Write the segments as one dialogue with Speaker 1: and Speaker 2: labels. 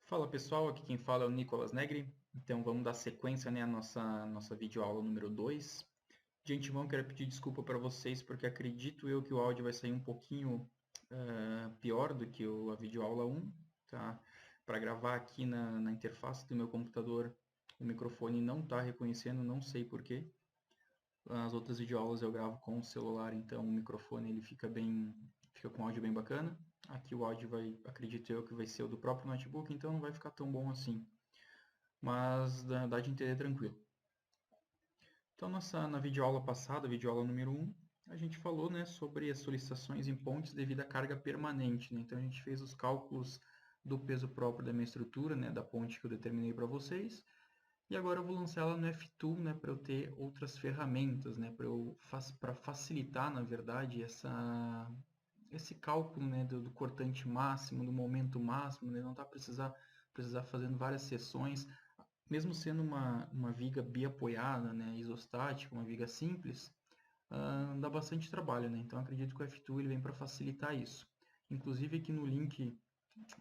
Speaker 1: Fala pessoal, aqui quem fala é o Nicolas Negri. Então vamos dar sequência, né, à nossa videoaula número 2. De antemão quero pedir desculpa para vocês porque acredito eu que o áudio vai sair um pouquinho pior do que a videoaula 1, tá? Para gravar aqui na interface do meu computador, o microfone não está reconhecendo, não sei por quê. As outras videoaulas eu gravo com o celular, então o microfone ele fica com áudio bem bacana. Aqui o áudio acredito eu que vai ser o do próprio notebook, então não vai ficar tão bom assim. Mas dá de entender tranquilo. Então na videoaula passada, videoaula número 1, a gente falou, né, sobre as solicitações em pontes devido à carga permanente, né? Então a gente fez os cálculos do peso próprio da minha estrutura, né, da ponte que eu determinei para vocês. E agora eu vou lançar ela no F-Tool, né, para eu ter outras ferramentas, né, para facilitar, na verdade, esse cálculo, né, do cortante máximo, do momento máximo, né, não tá precisar fazendo várias sessões, mesmo sendo uma viga biapoiada, né, isostática, uma viga simples, dá bastante trabalho, né? Então acredito que o F-Tool ele vem para facilitar isso. Inclusive aqui no link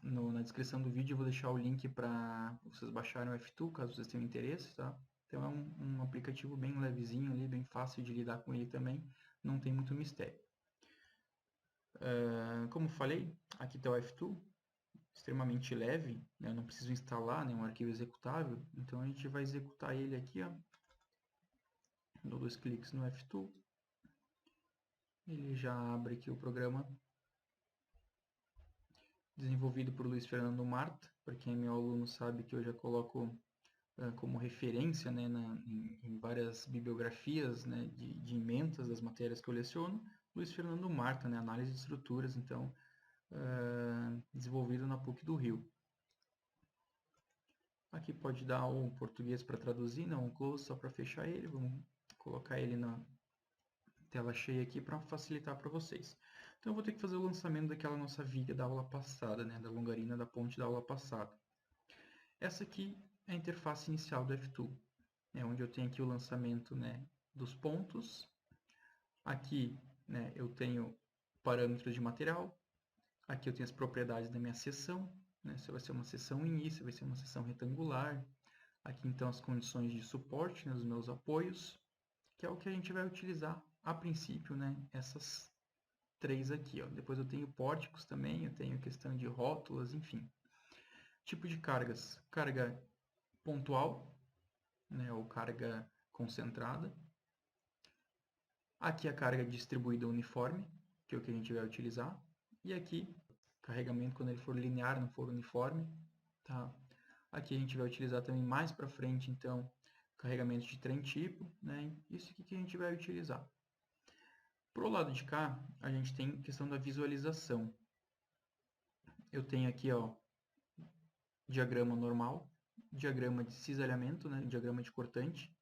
Speaker 1: na descrição do vídeo eu vou deixar o link para vocês baixarem o F-Tool, caso vocês tenham interesse, tá? Então é um aplicativo bem levezinho ali, bem fácil de lidar com ele também, não tem muito mistério. Como falei, aqui está o F-Tool, extremamente leve, né? Eu não preciso instalar nenhum arquivo executável, então a gente vai executar ele aqui, ó. Dou dois cliques no F-Tool, ele já abre aqui o programa desenvolvido por Luiz Fernando Marta. Para quem é meu aluno sabe que eu já coloco como referência, né, em várias bibliografias, né, de ementas das matérias que eu leciono, Luiz Fernando Marta, né, análise de estruturas, então, desenvolvido na PUC do Rio. Aqui pode dar um português para traduzir, não um close só para fechar ele, vamos colocar ele na tela cheia aqui para facilitar para vocês. Então eu vou ter que fazer o lançamento daquela nossa viga da aula passada, né, da longarina da ponte da aula passada. Essa aqui é a interface inicial do F-Tool, onde eu tenho aqui o lançamento, né, dos pontos. Aqui, né, eu tenho parâmetros de material. Aqui eu tenho as propriedades da minha seção, né, se vai ser uma seção ini, se vai ser uma seção retangular. Aqui então as condições de suporte, né, dos meus apoios, que é o que a gente vai utilizar a princípio, né, essas três aqui. Ó. Depois eu tenho pórticos também, eu tenho questão de rótulas, enfim. Tipo de cargas: carga pontual, né, ou carga concentrada. Aqui a carga distribuída uniforme, que é o que a gente vai utilizar. E aqui, carregamento quando ele for linear, não for uniforme. Tá? Aqui a gente vai utilizar também mais para frente, então, carregamento de trem tipo. Né? Isso aqui que a gente vai utilizar. Pro lado de cá, a gente tem questão da visualização. Eu tenho aqui, ó, diagrama normal, diagrama de cisalhamento, né? Diagrama de cortante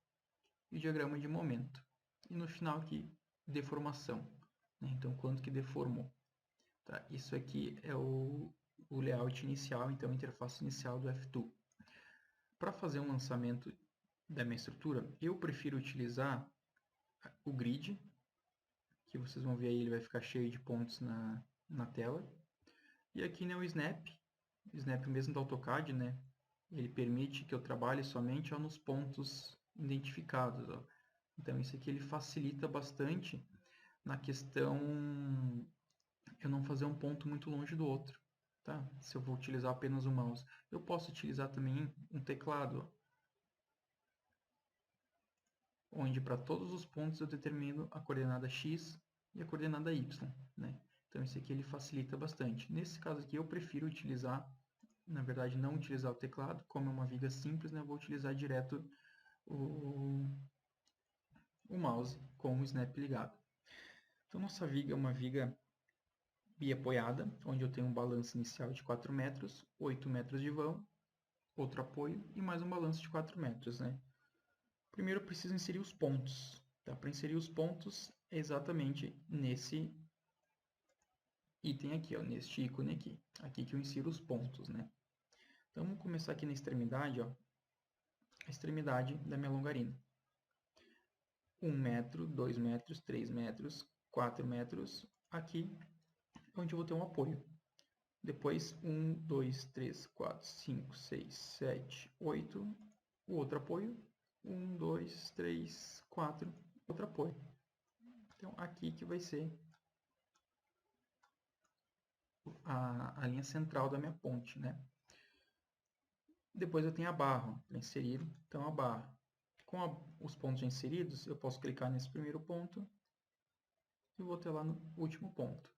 Speaker 1: e diagrama de momento. E no final aqui, deformação. Né? Então, quanto que deformou. Tá? Isso aqui é o layout inicial, então a interface inicial do F-Tool. Para fazer um lançamento da minha estrutura, eu prefiro utilizar o grid, que vocês vão ver aí, ele vai ficar cheio de pontos na tela. E aqui, né, o Snap mesmo do AutoCAD, né, ele permite que eu trabalhe somente nos pontos identificados. Ó. Então, isso aqui ele facilita bastante na questão eu não fazer um ponto muito longe do outro. Tá? Se eu vou utilizar apenas o mouse. Eu posso utilizar também um teclado, onde para todos os pontos eu determino a coordenada X e a coordenada Y. Né? Então, isso aqui ele facilita bastante. Nesse caso aqui, eu prefiro utilizar, na verdade, não utilizar o teclado, como é uma viga simples, né? Eu vou utilizar direto o mouse com o snap ligado. Então, nossa viga é uma viga biapoiada, onde eu tenho um balanço inicial de 4 metros, 8 metros de vão, outro apoio e mais um balanço de 4 metros. Né? Primeiro eu preciso inserir os pontos. Tá? Para inserir os pontos é exatamente nesse item aqui, ó, neste ícone aqui. Aqui que eu insiro os pontos. Né? Então vamos começar aqui na extremidade, ó, a extremidade da minha longarina. 1 metro, 2 metros, 3 metros, 4 metros, aqui onde eu vou ter um apoio. Depois 1, 2, 3, 4, 5, 6, 7, 8. O outro apoio. 1, 2, 3, 4. Outro apoio. Então, aqui que vai ser a linha central da minha ponte, né? Depois eu tenho a barra para inserir, então a barra. Com os pontos já inseridos, eu posso clicar nesse primeiro ponto e vou ter lá no último ponto.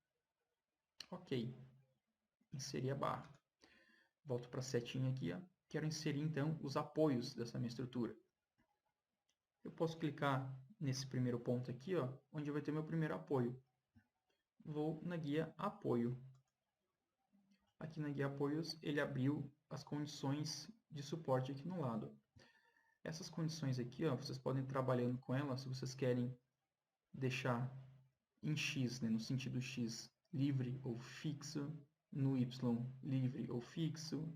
Speaker 1: Ok, inseri a barra. Volto para a setinha aqui, ó. Quero inserir então os apoios dessa minha estrutura. Eu posso clicar nesse primeiro ponto aqui, ó, onde vai ter meu primeiro apoio. Vou na guia Apoio. Aqui na guia Apoios, ele abriu as condições de suporte aqui no lado. Essas condições aqui, ó, vocês podem ir trabalhando com elas se vocês querem deixar em X, né, no sentido X, livre ou fixo, no Y, livre ou fixo,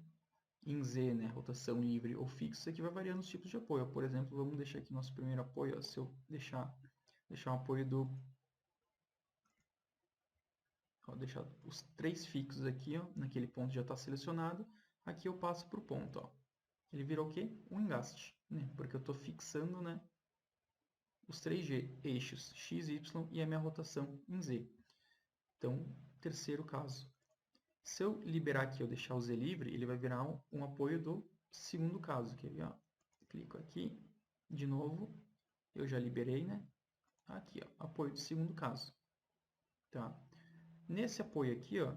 Speaker 1: em Z, né, rotação livre ou fixo. Isso aqui vai variando os tipos de apoio. Por exemplo, vamos deixar aqui nosso primeiro apoio, ó, se eu deixar um apoio deixar os 3 fixos aqui, ó, naquele ponto já está selecionado. Aqui eu passo para o ponto. Ó. Ele virou o quê? Um engaste, né? Porque eu estou fixando, né, os 3 eixos x, y e a minha rotação em z. Então, terceiro caso. Se eu liberar aqui, eu deixar o z livre, ele vai virar um apoio do segundo caso. Quer ver? Ó? Clico aqui, de novo, eu já liberei, né? Aqui, ó, apoio do segundo caso. Tá? Nesse apoio aqui, ó,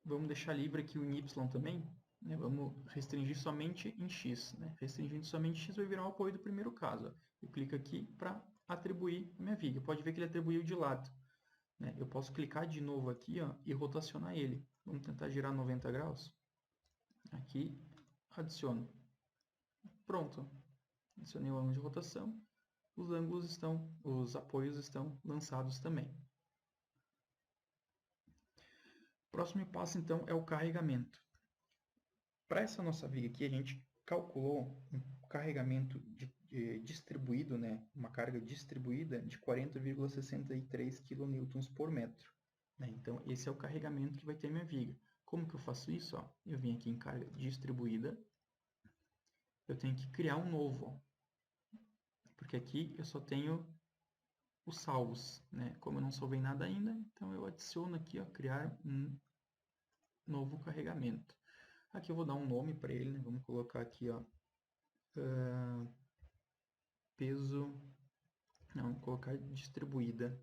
Speaker 1: vamos deixar livre aqui o Y também, né? Vamos restringir somente em X, né? Restringindo somente X vai virar o apoio do primeiro caso. Ó. Eu clico aqui para atribuir a minha viga. Pode ver que ele atribuiu de lado. Né? Eu posso clicar de novo aqui, ó, e rotacionar ele. Vamos tentar girar 90 graus. Aqui, adiciono. Pronto. Adicionei o ângulo de rotação. Os apoios estão lançados também. O próximo passo, então, é o carregamento. Para essa nossa viga aqui, a gente calculou um carregamento distribuído, né? Uma carga distribuída de 40,63 kN por metro. Né? Então, esse é o carregamento que vai ter minha viga. Como que eu faço isso? Ó? Eu vim aqui em carga distribuída, eu tenho que criar um novo, ó. Porque aqui eu só tenho os salvos. Né? Como eu não salvei nada ainda, então eu adiciono aqui, ó, criar um novo carregamento. Aqui eu vou dar um nome para ele, né? Vamos colocar aqui, ó, peso, não, vou colocar distribuída.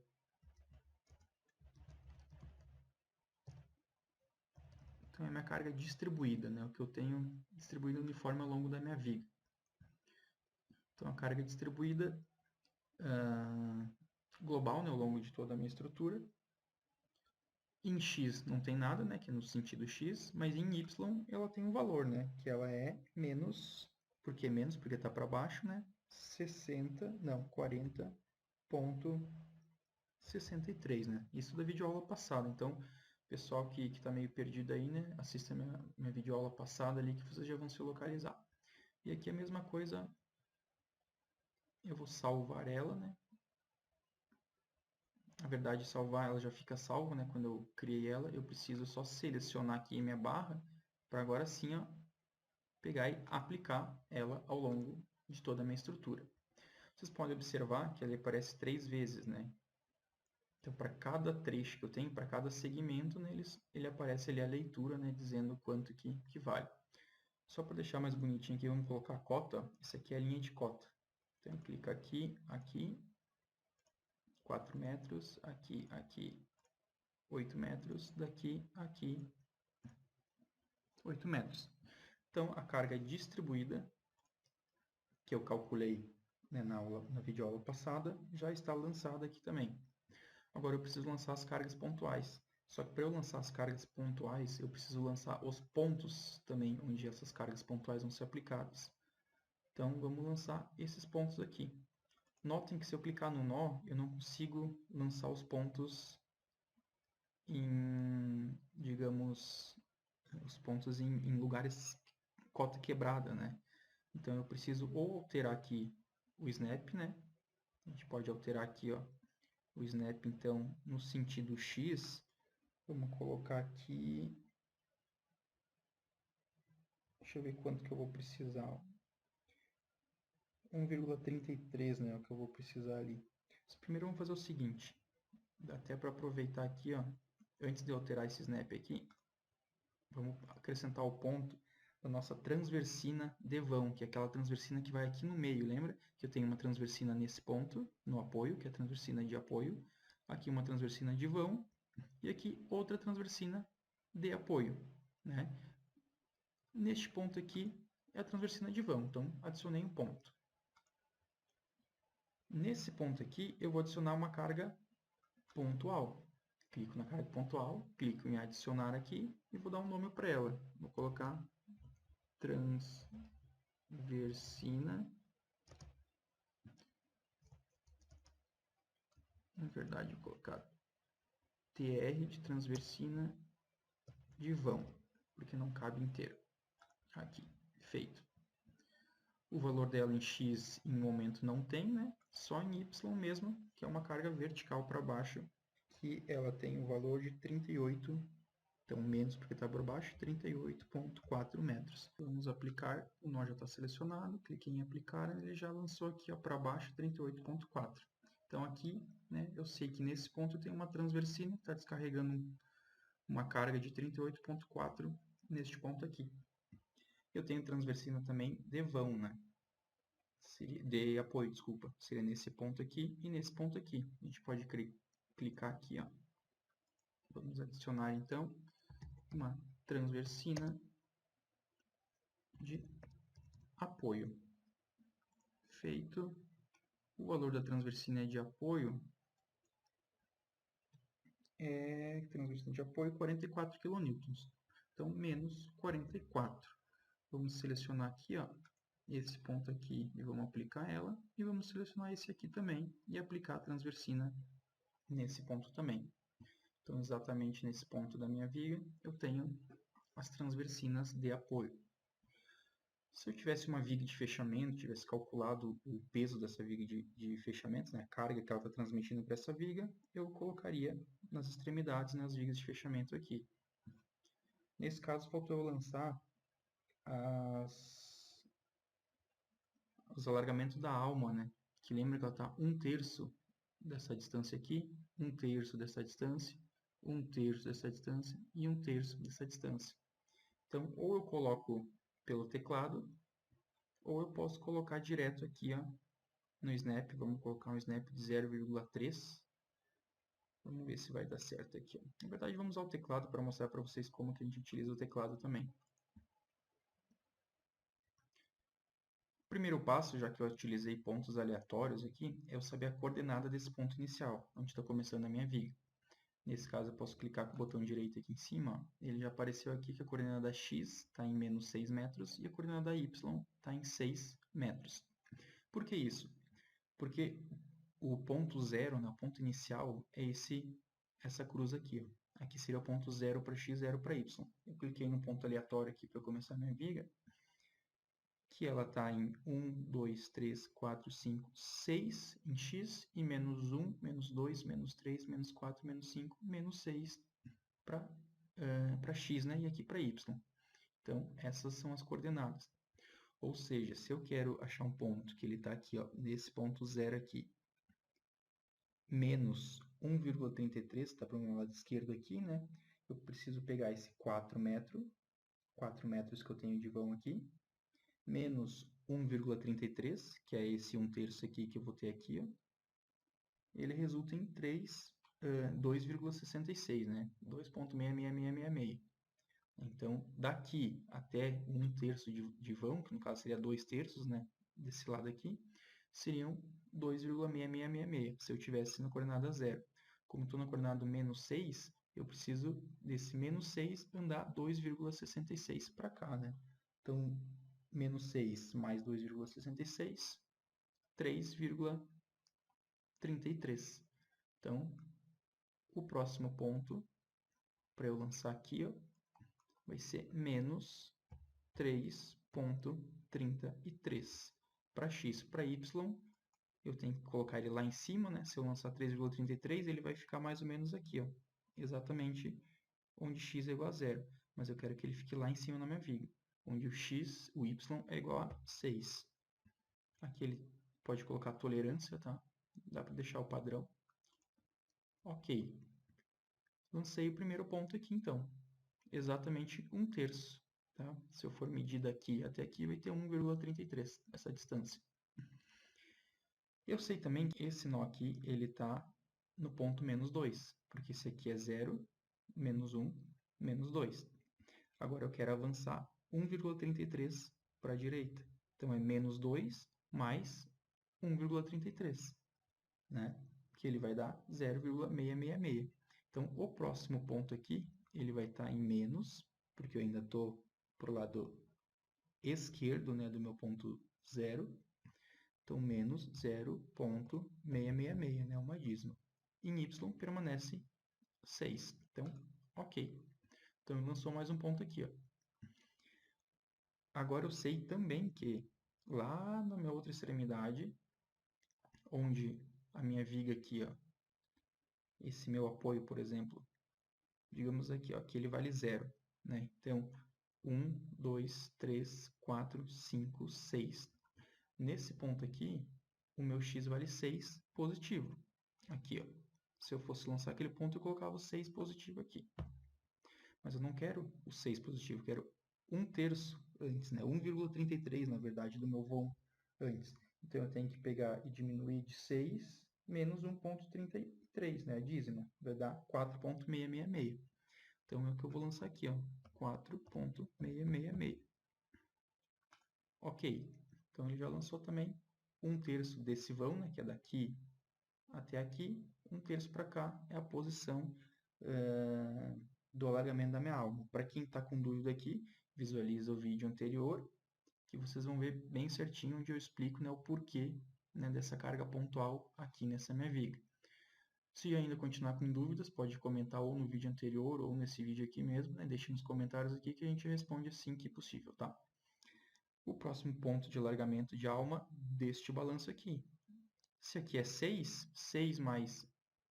Speaker 1: Então é minha carga distribuída, né? O que eu tenho distribuído uniforme ao longo da minha viga. Então a carga distribuída global, né, ao longo de toda a minha estrutura. Em X não tem nada, né, que é no sentido X, mas em Y ela tem um valor, né, que ela é menos, por que menos? Porque está para baixo, né, 40.63, né, isso da videoaula passada. Então, pessoal que está meio perdido aí, né, assista minha videoaula passada ali que vocês já vão se localizar. E aqui a mesma coisa, eu vou salvar ela, né, na verdade, salvar ela já fica salva, né? Quando eu criei ela, eu preciso só selecionar aqui minha barra para agora sim, ó, pegar e aplicar ela ao longo de toda a minha estrutura. Vocês podem observar que ele aparece 3 vezes, né? Então, para cada trecho que eu tenho, para cada segmento, né, ele aparece ali a leitura, né, dizendo quanto que vale. Só para deixar mais bonitinho aqui, vamos colocar a cota. Essa aqui é a linha de cota. Então, clica aqui, aqui, 4 metros, aqui, aqui, 8 metros, daqui a aqui, 8 metros. Então, a carga distribuída, que eu calculei, né, na videoaula passada, já está lançada aqui também. Agora eu preciso lançar as cargas pontuais. Só que para eu lançar as cargas pontuais, eu preciso lançar os pontos também, onde essas cargas pontuais vão ser aplicadas. Então, vamos lançar esses pontos aqui. Notem que se eu clicar no nó, eu não consigo lançar os pontos em, digamos, os pontos em lugares cota quebrada, né? Então eu preciso ou alterar aqui o snap, né? A gente pode alterar aqui, ó, o snap então no sentido X, Vamos colocar aqui... Deixa eu ver quanto que eu vou precisar. 1,33, né, é o que eu vou precisar ali. Mas primeiro vamos fazer o seguinte. Dá até para aproveitar aqui, ó. Antes de eu alterar esse snap aqui, vamos acrescentar o ponto da nossa transversina de vão, que é aquela transversina que vai aqui no meio. Lembra que eu tenho uma transversina nesse ponto, no apoio, que é a transversina de apoio. Aqui uma transversina de vão. E aqui outra transversina de apoio, né? Neste ponto aqui é a transversina de vão, então adicionei um ponto. Nesse ponto aqui eu vou adicionar uma carga pontual. Clico na carga pontual, clico em adicionar aqui e vou dar um nome para ela. Vou colocar transversina. Na verdade, vou colocar TR de transversina de vão, porque não cabe inteiro. Aqui, feito. O valor dela em X em momento não tem, né? Só em Y mesmo, que é uma carga vertical para baixo, que ela tem o valor de 38, então menos porque está por baixo, 38,4 metros. Vamos aplicar, o nó já está selecionado, cliquei em aplicar, ele já lançou aqui para baixo 38,4. Então aqui, né, eu sei que nesse ponto eu tenho uma transversina que está descarregando uma carga de 38,4 neste ponto aqui. Eu tenho transversina também de vão, né? De apoio, desculpa. Seria nesse ponto aqui e nesse ponto aqui. A gente pode clicar aqui, ó. Vamos adicionar, então, uma transversina de apoio. Feito. O valor da transversina de apoio é transversina de apoio 44 kN. Então, menos 44. Vamos selecionar aqui, ó, esse ponto aqui e vamos aplicar ela. E vamos selecionar esse aqui também e aplicar a transversina nesse ponto também. Então, exatamente nesse ponto da minha viga, eu tenho as transversinas de apoio. Se eu tivesse uma viga de fechamento, tivesse calculado o peso dessa viga de fechamento, né, a carga que ela está transmitindo para essa viga, eu colocaria nas extremidades, nas vigas de fechamento aqui. Nesse caso, faltou eu lançar os alargamentos da alma, né? Que lembra que ela está 1/3 dessa distância aqui, 1/3 dessa distância, 1/3 dessa distância e 1/3 dessa distância. Então, ou eu coloco pelo teclado, ou eu posso colocar direto aqui, ó, no snap. Vamos colocar um snap de 0,3. Vamos ver se vai dar certo aqui, ó. Na verdade, vamos usar o teclado para mostrar para vocês como que a gente utiliza o teclado também. O primeiro passo, já que eu utilizei pontos aleatórios aqui, é eu saber a coordenada desse ponto inicial, onde está começando a minha viga. Nesse caso, eu posso clicar com o botão direito aqui em cima. Ó. Ele já apareceu aqui que a coordenada x está em menos 6 metros e a coordenada y está em 6 metros. Por que isso? Porque o ponto zero, né, o ponto inicial, é essa cruz aqui. Ó. Aqui seria o ponto 0 para x, 0 para y. Eu cliquei no ponto aleatório aqui para começar a minha viga, que ela está em 1, 2, 3, 4, 5, 6 em x e menos 1, menos 2, menos 3, menos 4, menos 5, menos 6 para x, né? E aqui para y. Então, essas são as coordenadas. Ou seja, se eu quero achar um ponto que ele está aqui, ó, nesse ponto 0 aqui, menos 1,33, está para o meu lado esquerdo aqui, né? Eu preciso pegar esse 4 metros que eu tenho de vão aqui, menos 1,33, que é esse 1/3 aqui que eu vou ter aqui, ó. Ele resulta em 2,66, né? 2,66666. Então, daqui até 1/3 de vão, que no caso seria 2/3, né? Desse lado aqui, seriam 2,6666, se eu tivesse na coordenada 0. Como estou na coordenada menos 6, eu preciso desse menos 6 andar 2,66 para cá, né? Então, menos 6 mais 2,66, 3,33. Então, o próximo ponto para eu lançar aqui, ó, vai ser menos 3,33. Para x, para y, eu tenho que colocar ele lá em cima, né? Se eu lançar 3,33, ele vai ficar mais ou menos aqui, ó, exatamente onde x é igual a 0, mas eu quero que ele fique lá em cima na minha viga, onde o y é igual a 6. Aqui ele pode colocar tolerância, tá? Dá para deixar o padrão. Ok. Lancei o primeiro ponto aqui, então. Exatamente 1/3. Tá? Se eu for medir daqui até aqui, vai ter 1,33, essa distância. Eu sei também que esse nó aqui, ele está no ponto menos 2, porque esse aqui é 0, menos 1, menos 2. Agora eu quero avançar 1,33 para a direita. Então é menos 2 mais 1,33, né? Que ele vai dar 0,666. Então o próximo ponto aqui, ele vai estar em menos, porque eu ainda estou para o lado esquerdo, né, do meu ponto 0. Então, menos 0,666, né, uma dízima. Em y permanece 6. Então, ok. Então, lançou mais um ponto aqui. Ó. Agora, eu sei também que lá na minha outra extremidade, onde a minha viga aqui, ó, esse meu apoio, por exemplo, digamos aqui, ó, que ele vale 0. Né? Então, 1, 2, 3, 4, 5, 6. Nesse ponto aqui, o meu x vale 6 positivo. Aqui, ó. Se eu fosse lançar aquele ponto, eu colocava o 6 positivo aqui. Mas eu não quero o 6 positivo, eu quero 1/3 antes, né? 1,33 na verdade do meu voo antes. Então eu tenho que pegar e diminuir de 6 menos 1,33, né? A dízima. Vai dar 4,666. Então é o que eu vou lançar aqui, ó. 4,666. Ok. Então ele já lançou também 1/3 desse vão, né? Que é daqui até aqui. 1/3 para cá é a posição do alargamento da minha alma. Para quem está com dúvida aqui, visualiza o vídeo anterior, que vocês vão ver bem certinho onde eu explico, né, o porquê, né, dessa carga pontual aqui nessa minha viga. Se ainda continuar com dúvidas, pode comentar ou no vídeo anterior ou nesse vídeo aqui mesmo, né? Deixe nos comentários aqui que a gente responde assim que possível, tá? O próximo ponto de largamento de alma deste balanço aqui. Se aqui é 6, 6 mais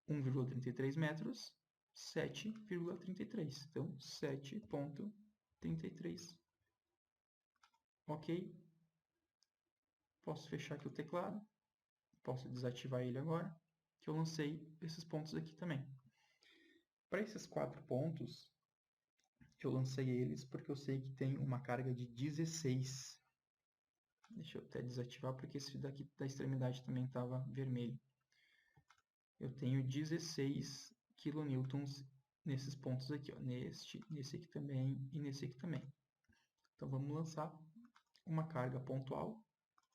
Speaker 1: 1,33 metros, 7,33. Então, 7,33. Ok. Posso fechar aqui o teclado. Posso desativar ele agora, que eu lancei esses pontos aqui também. Para esses 4 pontos, eu lancei eles porque eu sei que tem uma carga de 16. Deixa eu até desativar, porque esse daqui da extremidade também estava vermelho. Eu tenho 16 kN nesses pontos aqui, ó, nesse aqui também e nesse aqui também. Então vamos lançar uma carga pontual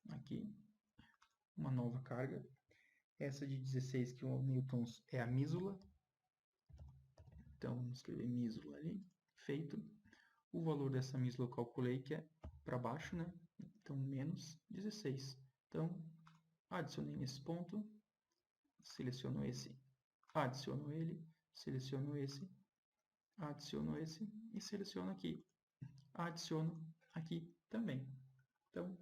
Speaker 1: aqui, uma nova carga. Essa de 16 kN é a mísula. Então vamos escrever mísula ali, feito. O valor dessa mísula eu calculei que é para baixo, né? Então menos 16. Então adicionei nesse ponto, seleciono esse, adiciono ele, seleciono esse, adiciono esse e seleciono aqui. Adiciono aqui também. Então,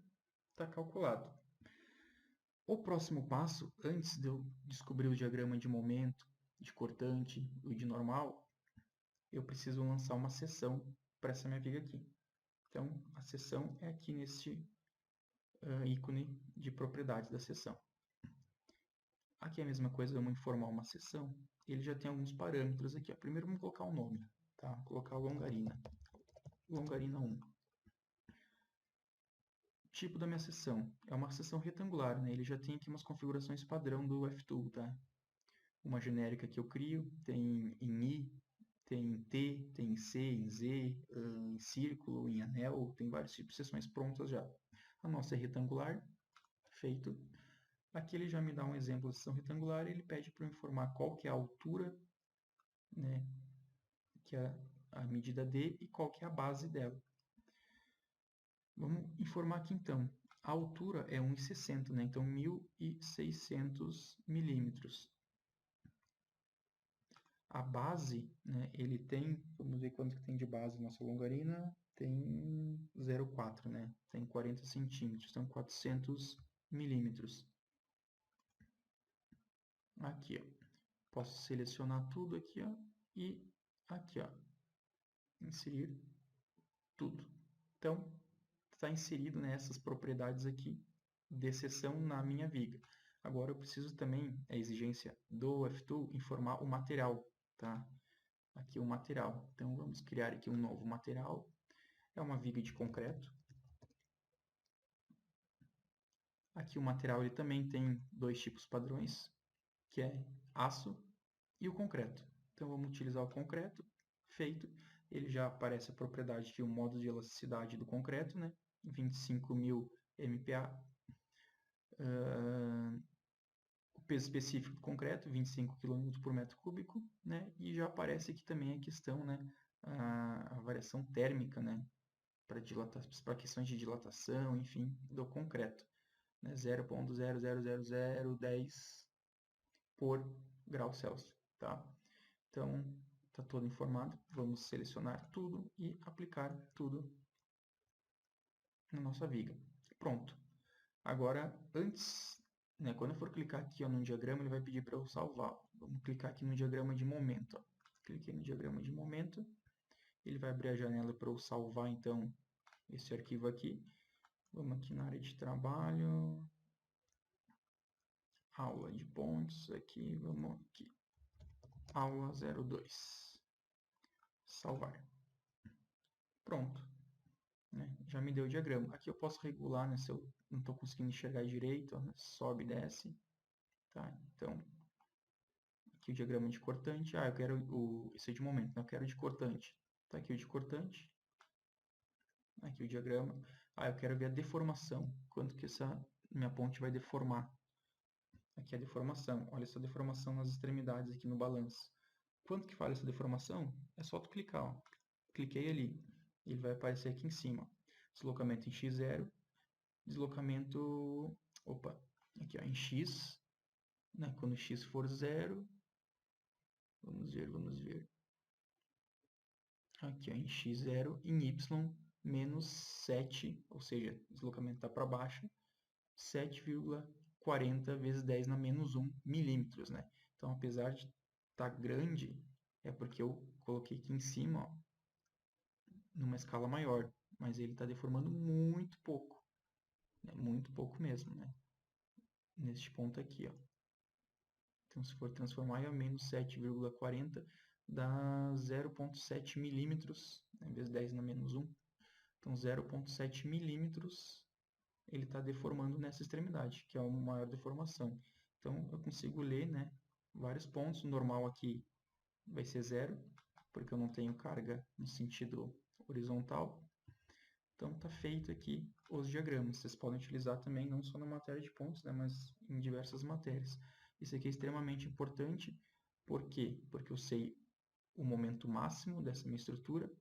Speaker 1: está calculado. O próximo passo, antes de eu descobrir o diagrama de momento, de cortante e de normal, eu preciso lançar uma seção para essa minha viga aqui. Então, a seção é aqui neste ícone de propriedades da seção. Aqui é a mesma coisa, vamos informar uma seção. Ele já tem alguns parâmetros aqui. Ó. Primeiro vamos colocar o nome. Tá? Vou colocar longarina. Longarina 1. Tipo da minha seção. É uma seção retangular. Né? Ele já tem aqui umas configurações padrão do FTool. Tá? Uma genérica que eu crio. Tem em I, tem em T, tem em C, em Z, em círculo, em anel. Tem vários tipos de seções prontas já. A nossa é retangular. Feito. Aqui ele já me dá um exemplo de seção retangular e ele pede para eu informar qual que é a altura, né, que é a medida D e qual que é a base dela. Vamos informar aqui então. A altura é 1,60, né, então 1.600 milímetros. A base, né, ele tem, vamos ver quanto que tem de base nossa longarina, tem 0,4, né, tem 40 centímetros, então 400 milímetros. Aqui, ó. Posso selecionar tudo aqui, ó, e aqui, ó. inserir tudo. Então, está inserido nessas propriedades aqui de seção na minha viga. Agora eu preciso também, a exigência do F2, informar o material, tá? Aqui o material. Então vamos criar aqui um novo material. É uma viga de concreto. Aqui o material ele também tem dois tipos padrões, que é aço e o concreto. Então vamos utilizar o concreto, feito. Ele já aparece a propriedade aqui, o modo de elasticidade do concreto, né? 25.000 MPa. O peso específico do concreto, 25 kN por metro cúbico, né? E já aparece aqui também a questão, né? A variação térmica, né? Para questões de dilatação, enfim, do concreto, né? 0,00010 por grau Celsius, tá? Então, está todo informado. Vamos selecionar tudo e aplicar tudo na nossa viga. Pronto. Agora, antes, né, quando eu for clicar aqui ó, no diagrama, ele vai pedir para eu salvar. Vamos clicar aqui no diagrama de momento. Ó. Cliquei no diagrama de momento. Ele vai abrir a janela para eu salvar, então, esse arquivo aqui. Vamos aqui na área de trabalho. Aula de pontos. Aqui, vamos aqui. Aula 02. Salvar. Pronto. Né? Já me deu o diagrama. Aqui eu posso regular, né, se eu não estou conseguindo enxergar direito, ó, né? Sobe e desce. Tá? Então, aqui o diagrama de cortante. Eu quero esse é de momento, né? Eu quero de cortante. Tá aqui o de cortante. Aqui o diagrama. Eu quero ver a deformação. Quanto que essa minha ponte vai deformar. Aqui a deformação. Olha essa deformação nas extremidades aqui no balanço. Quanto que vale essa deformação? É só tu clicar. Ó. Cliquei ali. Ele vai aparecer aqui em cima. Deslocamento em x0. Deslocamento... Opa. Aqui ó, em x. Né? Quando x for 0... Vamos ver. Aqui ó, em x0, em y, menos 7, ou seja, o deslocamento está para baixo, 7,40 vezes 10 na menos 1 milímetros, né? Então, apesar de estar grande, é porque eu coloquei aqui em cima, ó, numa escala maior, mas ele está deformando muito pouco, né? Muito pouco mesmo, né? Neste ponto aqui, ó. Então, se for transformar em menos 7,40, dá 0,7 milímetros, né? Em vez de 10 na menos 1. Então, 0,7 milímetros ele está deformando nessa extremidade, que é uma maior deformação. Então, eu consigo ler, né, vários pontos. O normal aqui vai ser 0, porque eu não tenho carga no sentido horizontal. Então, está feito aqui os diagramas. Vocês podem utilizar também, não só na matéria de pontos, né, mas em diversas matérias. Isso aqui é extremamente importante. Por quê? Porque eu sei o momento máximo dessa minha estrutura.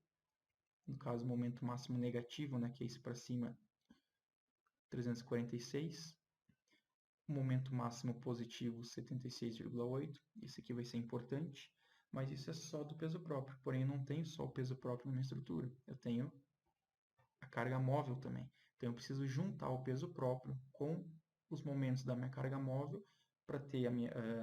Speaker 1: No caso, o momento máximo negativo, né, que é esse para cima, 346. O momento máximo positivo, 76,8. Isso aqui vai ser importante. Mas isso é só do peso próprio. Porém, eu não tenho só o peso próprio na minha estrutura. Eu tenho a carga móvel também. Então, eu preciso juntar o peso próprio com os momentos da minha carga móvel para ter,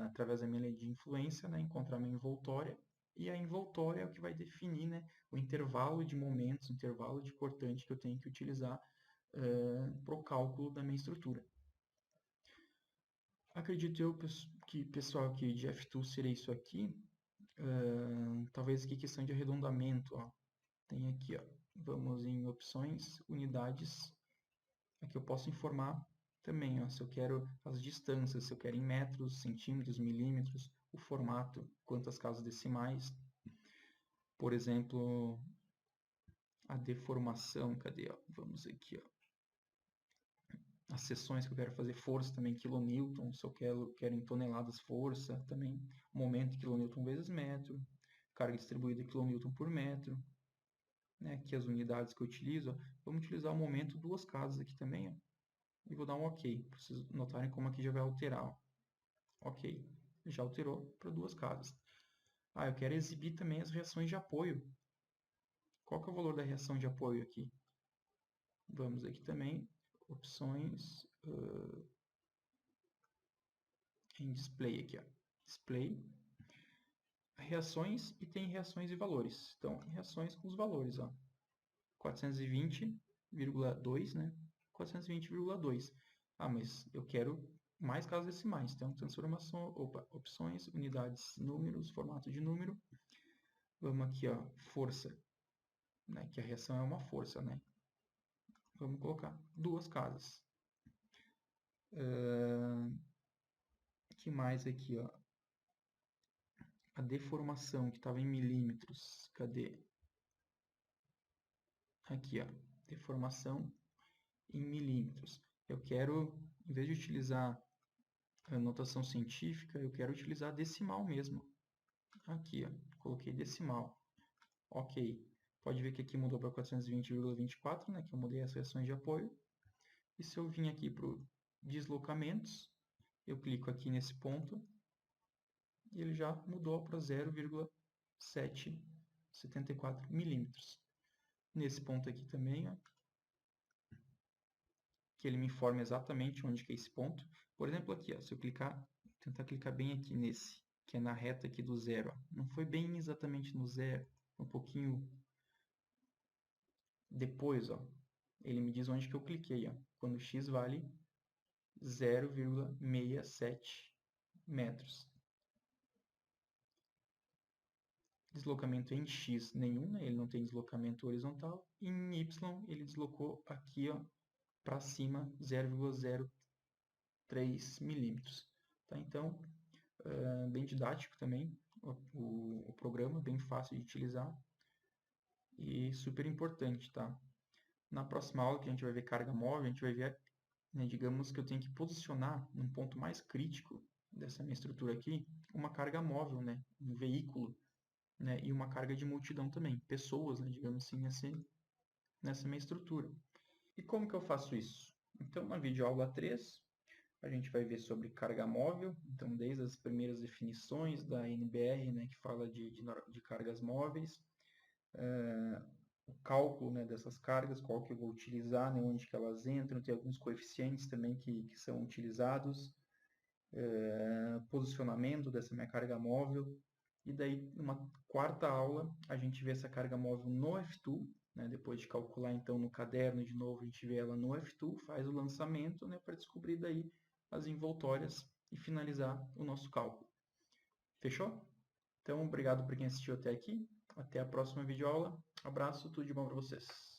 Speaker 1: através da minha lei de influência, né, encontrar a minha envoltória. E a envoltória é o que vai definir, né, o intervalo de momentos, o intervalo de cortante que eu tenho que utilizar para o cálculo da minha estrutura. Acredito eu que, pessoal, que de F2 seria isso aqui. Talvez aqui questão de arredondamento. Ó. Tem aqui, ó. Vamos em opções, unidades. Aqui eu posso informar também, ó, se eu quero as distâncias, se eu quero em metros, centímetros, milímetros, o formato, quantas casas decimais. Por exemplo, a deformação, cadê? Ó? Vamos aqui, ó. As seções que eu quero fazer força também, quilonewton, se eu quero em toneladas força, também momento quilonewton vezes metro, carga distribuída quilonewton por metro, né? Aqui as unidades que eu utilizo, ó. Vamos utilizar o momento duas casas aqui também, ó. E vou dar um OK, para vocês notarem como aqui já vai alterar, ó. OK, já alterou para duas casas. Eu quero exibir também as reações de apoio. Qual que é o valor da reação de apoio aqui? Vamos aqui também, opções, em display aqui, ó. Display. reações e tem reações e valores. Então, reações com os valores, ó. 420,2, né? 420,2. Ah, mas eu quero mais casas decimais. Então, transformação, opções, unidades, números, formato de número. Vamos aqui, ó, força, né? Que a reação é uma força, né? Vamos colocar 2 casas. Que mais aqui, ó? A deformação que estava em milímetros. Cadê? Aqui, ó. Deformação em milímetros. Eu quero, em vez de utilizar a notação científica, eu quero utilizar decimal mesmo. Aqui, ó, coloquei decimal. Ok. Pode ver que aqui mudou para 420,24, né, que eu mudei as reações de apoio. E se eu vim aqui para o deslocamentos, eu clico aqui nesse ponto e ele já mudou para 0,774 milímetros. Nesse ponto aqui também, ó, que ele me informa exatamente onde que é esse ponto. Por exemplo, aqui, ó, se eu tentar clicar bem aqui nesse, que é na reta aqui do zero, ó, não foi bem exatamente no zero, um pouquinho depois, ó, ele me diz onde que eu cliquei, ó, quando x vale 0,67 metros. Deslocamento em x nenhum, né? Ele não tem deslocamento horizontal. E em y ele deslocou aqui, ó, para cima 0,03 milímetros. Tá? Então, bem didático também o programa, bem fácil de utilizar e super importante, tá? Na próxima aula que a gente vai ver carga móvel, a gente vai ver, né, digamos que eu tenho que posicionar num ponto mais crítico dessa minha estrutura aqui, uma carga móvel, né, um veículo, né, e uma carga de multidão também, pessoas, né, digamos assim, nessa minha estrutura. E como que eu faço isso? Então, na videoaula 3, a gente vai ver sobre carga móvel, então desde as primeiras definições da NBR, né, que fala de cargas móveis, o cálculo, né, dessas cargas, qual que eu vou utilizar, né, onde que elas entram, tem alguns coeficientes também que são utilizados, posicionamento dessa minha carga móvel, e daí numa quarta aula a gente vê essa carga móvel no F2, né, depois de calcular então no caderno de novo, a gente vê ela no F2, faz o lançamento, né, para descobrir daí as envoltórias e finalizar o nosso cálculo. Fechou? Então, obrigado por quem assistiu até aqui. Até a próxima videoaula. Abraço, tudo de bom para vocês.